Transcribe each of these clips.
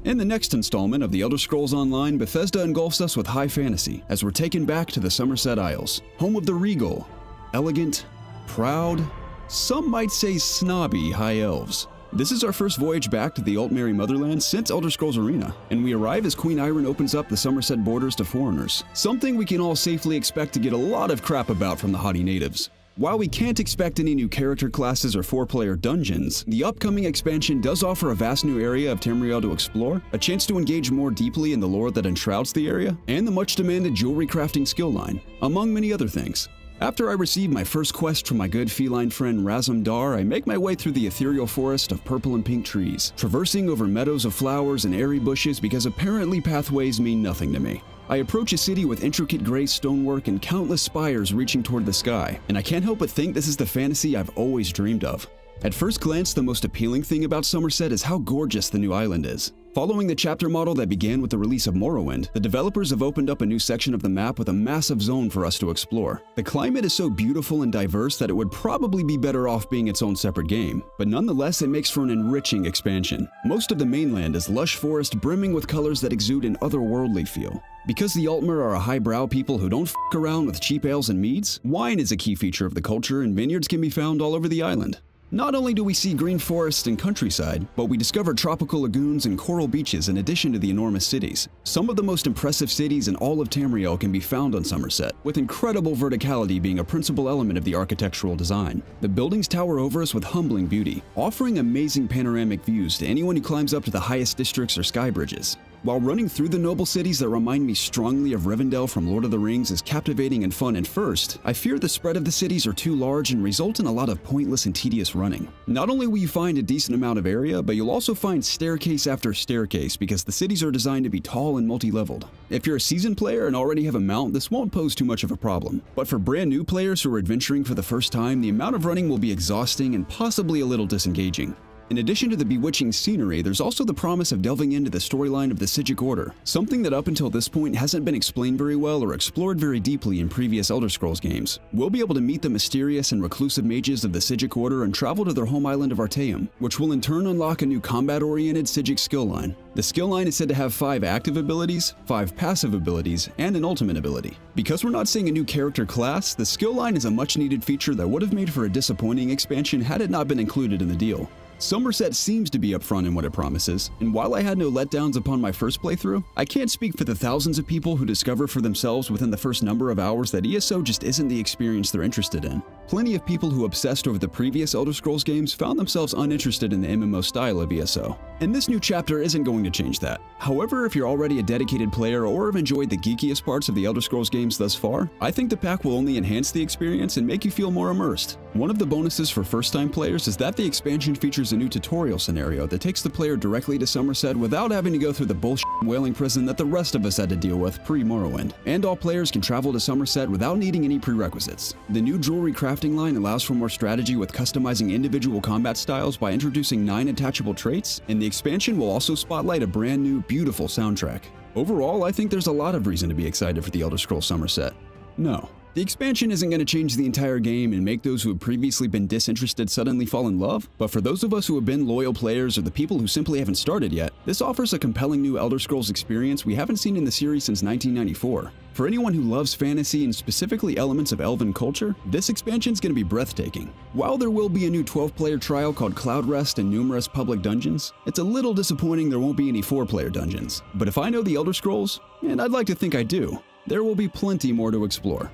In the next installment of The Elder Scrolls Online, Bethesda engulfs us with high fantasy as we're taken back to the Summerset Isles, home of the regal, elegant, proud, some might say snobby High Elves. This is our first voyage back to the Altmerry motherland since Elder Scrolls Arena, and we arrive as Queen Iron opens up the Summerset borders to foreigners, something we can all safely expect to get a lot of crap about from the haughty natives. While we can't expect any new character classes or 4-player dungeons, the upcoming expansion does offer a vast new area of Tamriel to explore, a chance to engage more deeply in the lore that enshrouds the area, and the much-demanded jewelry crafting skill line, among many other things. After I receive my first quest from my good feline friend Razum Dar, I make my way through the ethereal forest of purple and pink trees, traversing over meadows of flowers and airy bushes because apparently pathways mean nothing to me. I approach a city with intricate gray stonework and countless spires reaching toward the sky, and I can't help but think this is the fantasy I've always dreamed of. At first glance, the most appealing thing about Summerset is how gorgeous the new island is. Following the chapter model that began with the release of Morrowind, the developers have opened up a new section of the map with a massive zone for us to explore. The climate is so beautiful and diverse that it would probably be better off being its own separate game, but nonetheless it makes for an enriching expansion. Most of the mainland is lush forest brimming with colors that exude an otherworldly feel. Because the Altmer are a highbrow people who don't f*** around with cheap ales and meads, wine is a key feature of the culture and vineyards can be found all over the island. Not only do we see green forests and countryside, but we discover tropical lagoons and coral beaches in addition to the enormous cities. Some of the most impressive cities in all of Tamriel can be found on Summerset, with incredible verticality being a principal element of the architectural design. The buildings tower over us with humbling beauty, offering amazing panoramic views to anyone who climbs up to the highest districts or sky bridges. While running through the noble cities that remind me strongly of Rivendell from Lord of the Rings is captivating and fun at first, I fear the spread of the cities are too large and result in a lot of pointless and tedious running. Not only will you find a decent amount of area, but you'll also find staircase after staircase because the cities are designed to be tall and multi-leveled. If you're a seasoned player and already have a mount, this won't pose too much of a problem. But for brand new players who are adventuring for the first time, the amount of running will be exhausting and possibly a little disengaging. In addition to the bewitching scenery, there's also the promise of delving into the storyline of the COGconnected Order, something that up until this point hasn't been explained very well or explored very deeply in previous Elder Scrolls games. We'll be able to meet the mysterious and reclusive mages of the COGconnected Order and travel to their home island of Artaeum, which will in turn unlock a new combat-oriented COGconnected skill line. The skill line is said to have 5 active abilities, 5 passive abilities, and an ultimate ability. Because we're not seeing a new character class, the skill line is a much-needed feature that would have made for a disappointing expansion had it not been included in the deal. Summerset seems to be upfront in what it promises, and while I had no letdowns upon my first playthrough, I can't speak for the thousands of people who discover for themselves within the first number of hours that ESO just isn't the experience they're interested in. Plenty of people who obsessed over the previous Elder Scrolls games found themselves uninterested in the MMO style of ESO, and this new chapter isn't going to change that. However, if you're already a dedicated player or have enjoyed the geekiest parts of the Elder Scrolls games thus far, I think the pack will only enhance the experience and make you feel more immersed. One of the bonuses for first-time players is that the expansion features a new tutorial scenario that takes the player directly to Summerset without having to go through the bullshit whaling prison that the rest of us had to deal with pre-Morrowind. And all players can travel to Summerset without needing any prerequisites. The new jewelry crafting line allows for more strategy with customizing individual combat styles by introducing 9 attachable traits, and the expansion will also spotlight a brand new, beautiful soundtrack. Overall, I think there's a lot of reason to be excited for the Elder Scrolls Summerset. No. The expansion isn't going to change the entire game and make those who have previously been disinterested suddenly fall in love, but for those of us who have been loyal players or the people who simply haven't started yet, this offers a compelling new Elder Scrolls experience we haven't seen in the series since 1994. For anyone who loves fantasy and specifically elements of elven culture, this expansion is going to be breathtaking. While there will be a new 12-player trial called Cloud Rest and numerous public dungeons, it's a little disappointing there won't be any 4-player dungeons. But if I know the Elder Scrolls, and I'd like to think I do, there will be plenty more to explore.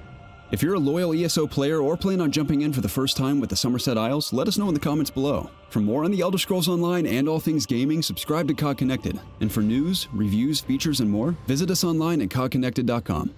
If you're a loyal ESO player or plan on jumping in for the first time with the Summerset Isles, let us know in the comments below. For more on the Elder Scrolls Online and all things gaming, subscribe to COGconnected. And for news, reviews, features, and more, visit us online at COGconnected.com.